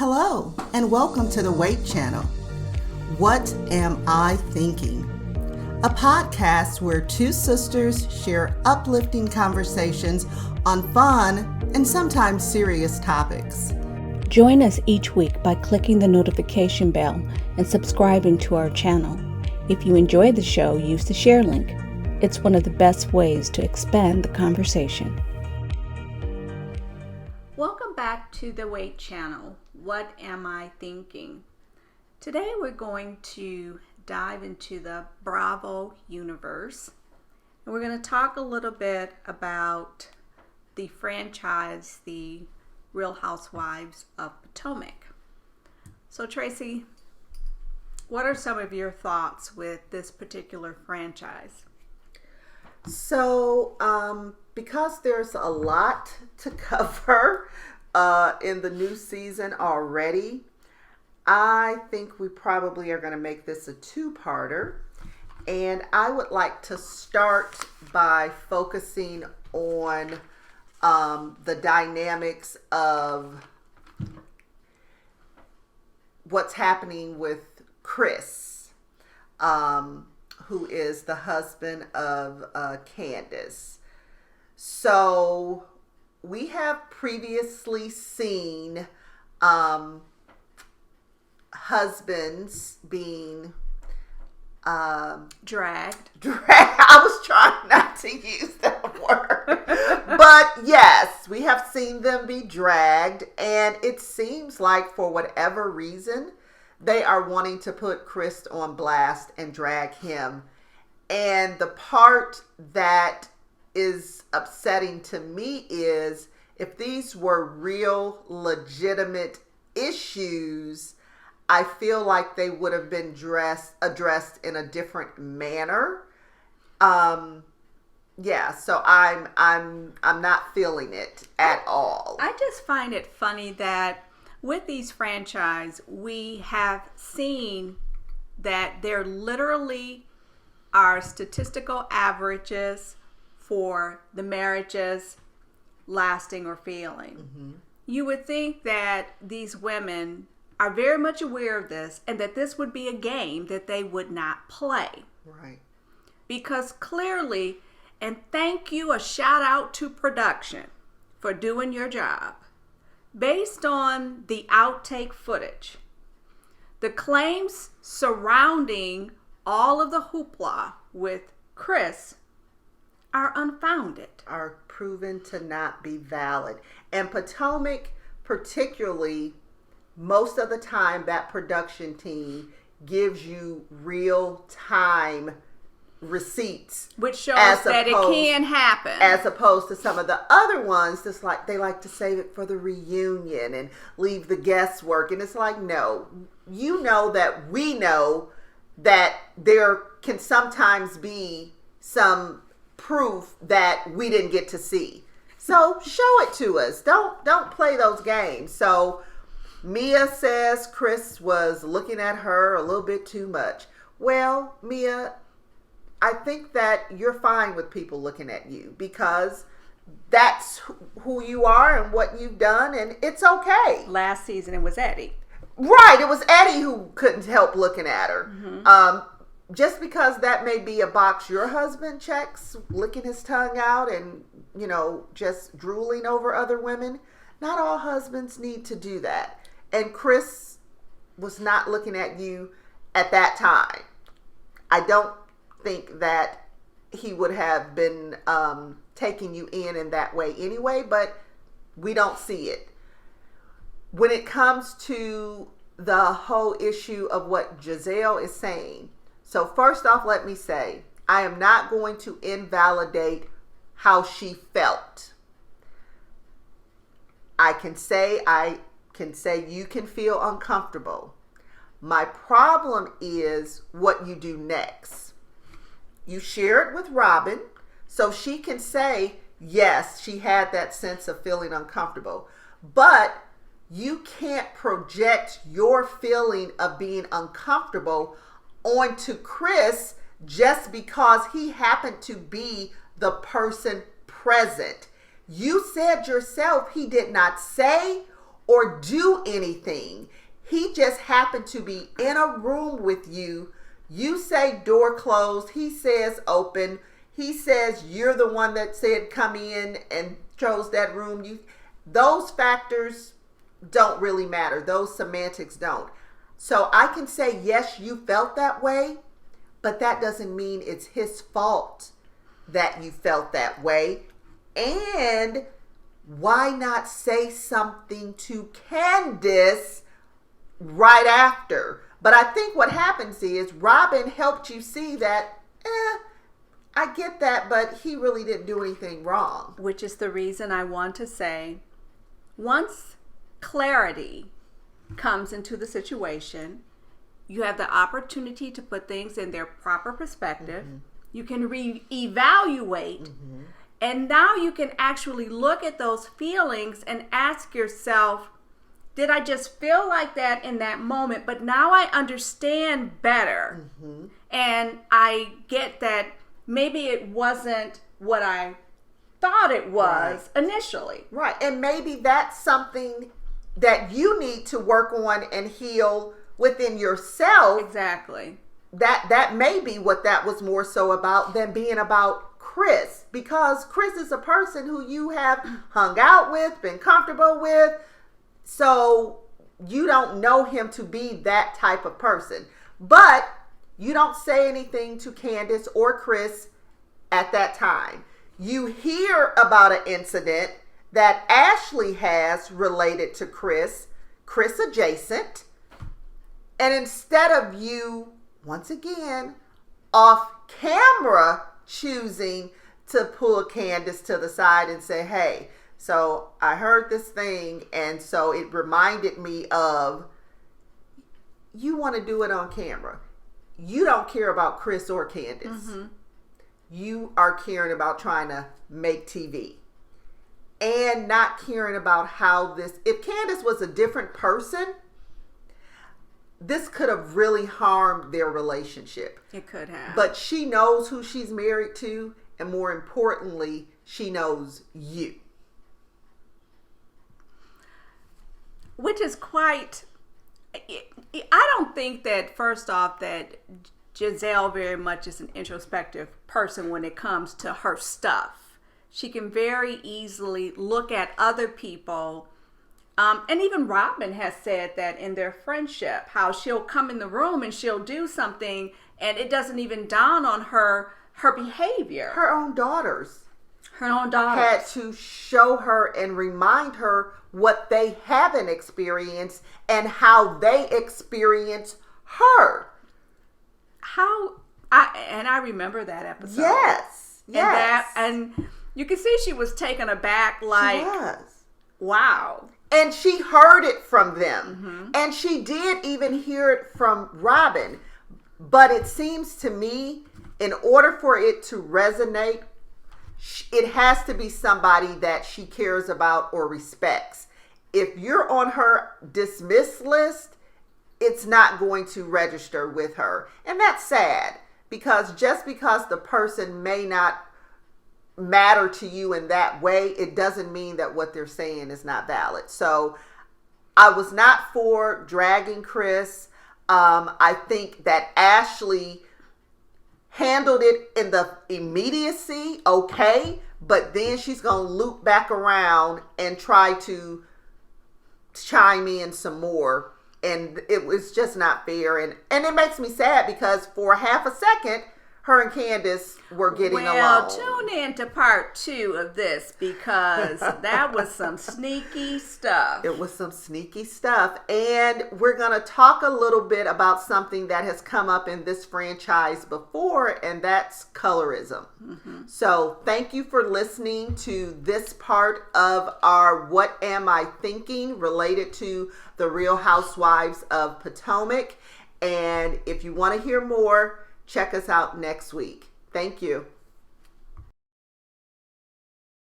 Hello, and welcome to the W.A.I.T channel. What Am I Thinking? A podcast where two sisters share uplifting conversations on fun and sometimes serious topics. Join us each week by clicking the notification bell and subscribing to our channel. If you enjoy the show, use the share link. It's one of the best ways to expand the conversation. Welcome back to the W.A.I.T channel. What am I thinking? Today we're going to dive into the Bravo universe, and we're going to talk a little bit about the franchise, the Real Housewives of Potomac. So Tracy, what are some of your thoughts with this particular franchise? So, because there's a lot to cover in the new season already, I think we probably are going to make this a two-parter. And I would like to start by focusing on the dynamics of what's happening with Chris, who is the husband of Candiace. So we have previously seen husbands being Dragged. I was trying not to use that word. But yes, we have seen them be dragged. And it seems like for whatever reason, they are wanting to put Chris on blast and drag him. And the part that is upsetting to me is if these were real, legitimate issues, I feel like they would have been addressed in a different manner. So I'm not feeling it at all. I just find it funny that with these franchise, we have seen that there literally are statistical averages for the marriages lasting or failing. Mm-hmm. You would think that these women are very much aware of this and that this would be a game that they would not play. Right. Because clearly, and thank you, a shout out to production for doing your job. Based on the outtake footage, the claims surrounding all of the hoopla with Chris are unfounded. Are proven to not be valid. And Potomac, particularly, most of the time that production team gives you real time receipts, which shows that it can happen, as opposed to some of the other ones that's like they like to save it for the reunion and leave the guesswork. And it's like, no, you know that we know that there can sometimes be some proof that we didn't get to see. So show it to us. Don't play those games. So Mia says Chris was looking at her a little bit too much. Well, Mia, I think that you're fine with people looking at you because that's who you are and what you've done, and it's okay. Last season it was Eddie. Right, it was Eddie who couldn't help looking at her. Mm-hmm. Just because that may be a box your husband checks, licking his tongue out and, just drooling over other women, not all husbands need to do that. And Chris was not looking at you at that time. I don't think that he would have been taking you in that way anyway, but we don't see it. When it comes to the whole issue of what Giselle is saying, so first off, let me say, I am not going to invalidate how she felt. I can say you can feel uncomfortable. My problem is what you do next. You share it with Robin so she can say, yes, she had that sense of feeling uncomfortable. But you can't project your feeling of being uncomfortable onto Chris just because he happened to be the person present. You said yourself he did not say or do anything. He just happened to be in a room with you. You say door closed. He says open. He says you're the one that said come in and chose that room. Those factors don't really matter. Those semantics don't. So I can say, yes, you felt that way, but that doesn't mean it's his fault that you felt that way. And why not say something to Candiace right after? But I think what happens is Robin helped you see that, I get that, but he really didn't do anything wrong. Which is the reason I want to say, once clarity comes into the situation, you have the opportunity to put things in their proper perspective. Mm-hmm. You can reevaluate. Mm-hmm. And now you can actually look at those feelings and ask yourself, did I just feel like that in that moment? But now I understand better. Mm-hmm. And I get that maybe it wasn't what I thought it was initially. Right. And maybe that's something that you need to work on and heal within yourself. Exactly. That may be what that was more so about than being about Chris, because Chris is a person who you have hung out with, been comfortable with, so you don't know him to be that type of person. But you don't say anything to Candiace or Chris at that time. You hear about an incident that Ashley has related to Chris adjacent, and instead of you, once again, off camera, choosing to pull Candiace to the side and say, hey, so I heard this thing, and so it reminded me of, you want to do it on camera. You don't care about Chris or Candiace. Mm-hmm. You are caring about trying to make TV and not caring about how this, if Candiace was a different person, this could have really harmed their relationship. It could have. But she knows who she's married to, and more importantly, she knows you. Which is quite, I don't think that, first off, that Giselle very much is an introspective person when it comes to her stuff. She can very easily look at other people. And even Robin has said that in their friendship, how she'll come in the room and she'll do something and it doesn't even dawn on her behavior. Her own daughters had to show her and remind her what they haven't experienced and how they experience her. I remember that episode. Yes. And you can see she was taken aback, like, she was. Wow. And she heard it from them. Mm-hmm. And she did even hear it from Robin. But it seems to me, in order for it to resonate, it has to be somebody that she cares about or respects. If you're on her dismiss list, it's not going to register with her. And that's sad, because just because the person may not matter to you in that way, it doesn't mean that what they're saying is not valid. So I was not for dragging Chris. I think that Ashley handled it in the immediacy, okay, but then she's going to loop back around and try to chime in some more. And it was just not fair. And it makes me sad, because for half a second, her and Candiace were getting along. Well, tune in to part 2 of this, because that was some sneaky stuff. It was some sneaky stuff. And we're going to talk a little bit about something that has come up in this franchise before, and that's colorism. Mm-hmm. So thank you for listening to this part of our What Am I Thinking related to the Real Housewives of Potomac. And if you want to hear more, check us out next week. Thank you.